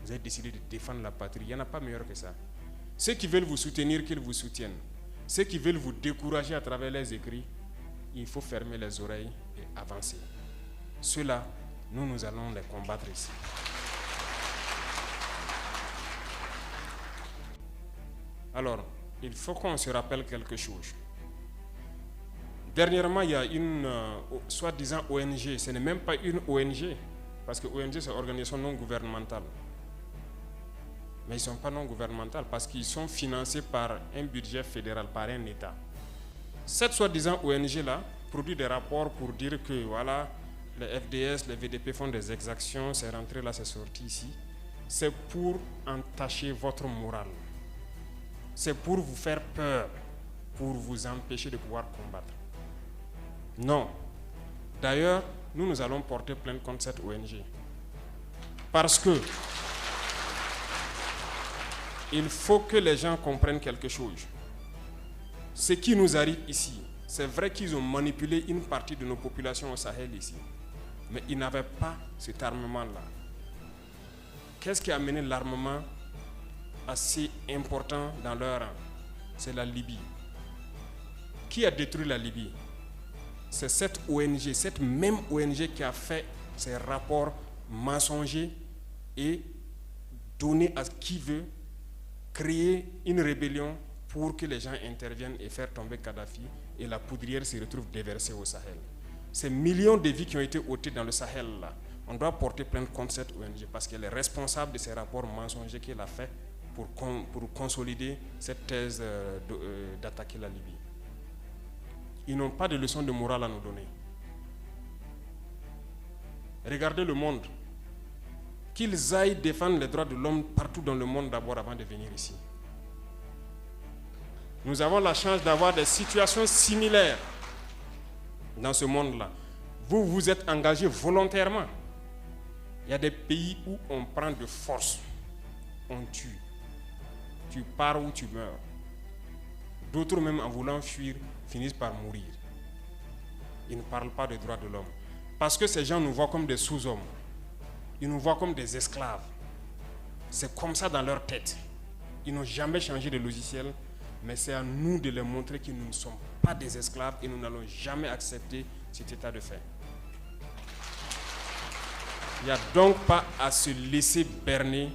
vous avez décidé de défendre la patrie. Il n'y en a pas meilleur que ça. Ceux qui veulent vous soutenir, qu'ils vous soutiennent. Ceux qui veulent vous décourager à travers les écrits, il faut fermer les oreilles et avancer. Ceux-là, nous allons les combattre ici. Alors, il faut qu'on se rappelle quelque chose. Dernièrement, il y a une soi-disant ONG. Ce n'est même pas une ONG, parce que ONG, c'est organisation non gouvernementale. Mais ils ne sont pas non gouvernementales parce qu'ils sont financés par un budget fédéral, par un État. Cette soi-disant ONG-là produit des rapports pour dire que voilà, les FDS, les VDP font des exactions, c'est rentré là, c'est sorti ici. C'est pour entacher votre morale. C'est pour vous faire peur, pour vous empêcher de pouvoir combattre. Non. D'ailleurs, nous allons porter plainte contre cette ONG. Parce que il faut que les gens comprennent quelque chose. Ce qui nous arrive ici, c'est vrai qu'ils ont manipulé une partie de nos populations au Sahel ici. Mais ils n'avaient pas cet armement-là. Qu'est-ce qui a amené l'armement assez important dans leur rang? C'est la Libye. Qui a détruit la Libye? C'est cette ONG, cette même ONG qui a fait ces rapports mensongers et donné à qui veut créer une rébellion pour que les gens interviennent et faire tomber Kadhafi et la poudrière se retrouve déversée au Sahel. Ces millions de vies qui ont été ôtées dans le Sahel, là, on doit porter plainte contre cette ONG parce qu'elle est responsable de ces rapports mensongers qu'elle a fait pour consolider cette thèse d'attaquer la Libye. Ils n'ont pas de leçon de morale à nous donner. Regardez le monde. Qu'ils aillent défendre les droits de l'homme partout dans le monde d'abord avant de venir ici. Nous avons la chance d'avoir des situations similaires dans ce monde-là. Vous vous êtes engagés volontairement. Il y a des pays où on prend de force, on tue. Tu pars ou tu meurs. D'autres même en voulant fuir finissent par mourir. Ils ne parlent pas des droits de l'homme. Parce que ces gens nous voient comme des sous-hommes. Ils nous voient comme des esclaves. C'est comme ça dans leur tête. Ils n'ont jamais changé de logiciel, mais c'est à nous de leur montrer que nous ne sommes pas des esclaves et nous n'allons jamais accepter cet état de fait. Il n'y a donc pas à se laisser berner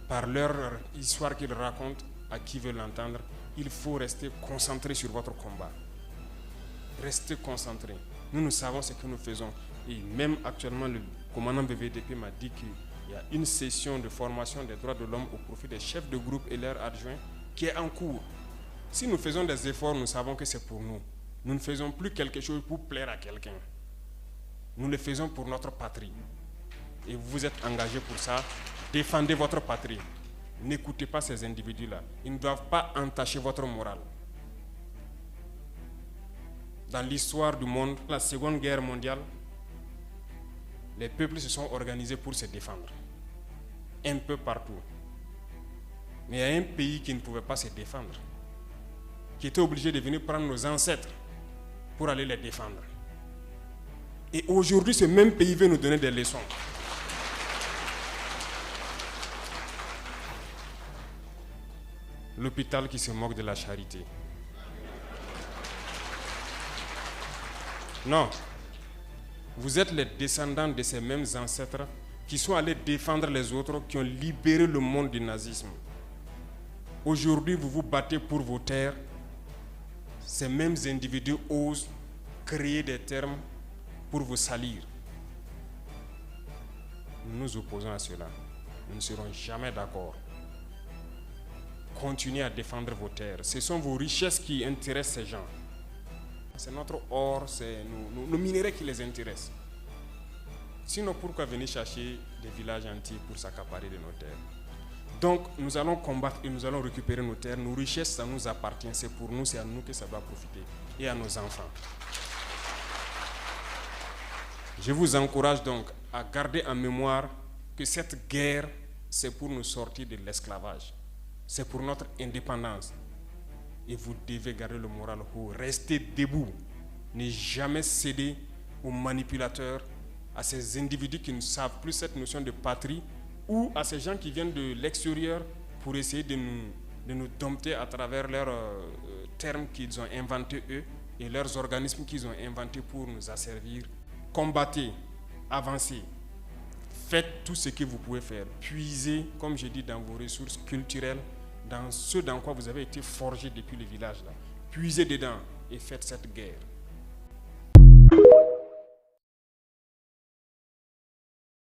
par leur histoire qu'ils racontent à qui veut l'entendre. Il faut rester concentré sur votre combat. Restez concentré. Nous savons ce que nous faisons. Et même actuellement, le commandant BVDP m'a dit qu'il y a une session de formation des droits de l'homme au profit des chefs de groupe et leurs adjoints qui est en cours. Si nous faisons des efforts, nous savons que c'est pour nous. Nous ne faisons plus quelque chose pour plaire à quelqu'un. Nous le faisons pour notre patrie. Et vous êtes engagés pour ça. Défendez votre patrie. N'écoutez pas ces individus-là. Ils ne doivent pas entacher votre morale. Dans l'histoire du monde, la Seconde Guerre mondiale, les peuples se sont organisés pour se défendre. Un peu partout. Mais il y a un pays qui ne pouvait pas se défendre, qui était obligé de venir prendre nos ancêtres pour aller les défendre. Et aujourd'hui, ce même pays veut nous donner des leçons. L'hôpital qui se moque de la charité. Non. Vous êtes les descendants de ces mêmes ancêtres qui sont allés défendre les autres, qui ont libéré le monde du nazisme. Aujourd'hui, vous vous battez pour vos terres. Ces mêmes individus osent créer des termes pour vous salir. Nous nous opposons à cela. Nous ne serons jamais d'accord. Continuez à défendre vos terres. Ce sont vos richesses qui intéressent ces gens. C'est notre or, c'est nos minerais qui les intéressent. Sinon, pourquoi venir chercher des villages entiers pour s'accaparer de nos terres? Donc, nous allons combattre et nous allons récupérer nos terres. Nos richesses, ça nous appartient. C'est pour nous, c'est à nous que ça va profiter. Et à nos enfants. Je vous encourage donc à garder en mémoire que cette guerre, c'est pour nous sortir de l'esclavage. C'est pour notre indépendance. Et vous devez garder le moral haut. Restez debout. Ne jamais céder aux manipulateurs, à ces individus qui ne savent plus cette notion de patrie ou à ces gens qui viennent de l'extérieur pour essayer de nous dompter à travers leurs termes qu'ils ont inventés eux et leurs organismes qu'ils ont inventés pour nous asservir. Combattez, avancez, faites tout ce que vous pouvez faire. Puisez, comme je dis, dans vos ressources culturelles, dans ce dans quoi vous avez été forgé depuis le village là. Puisez dedans et faites cette guerre.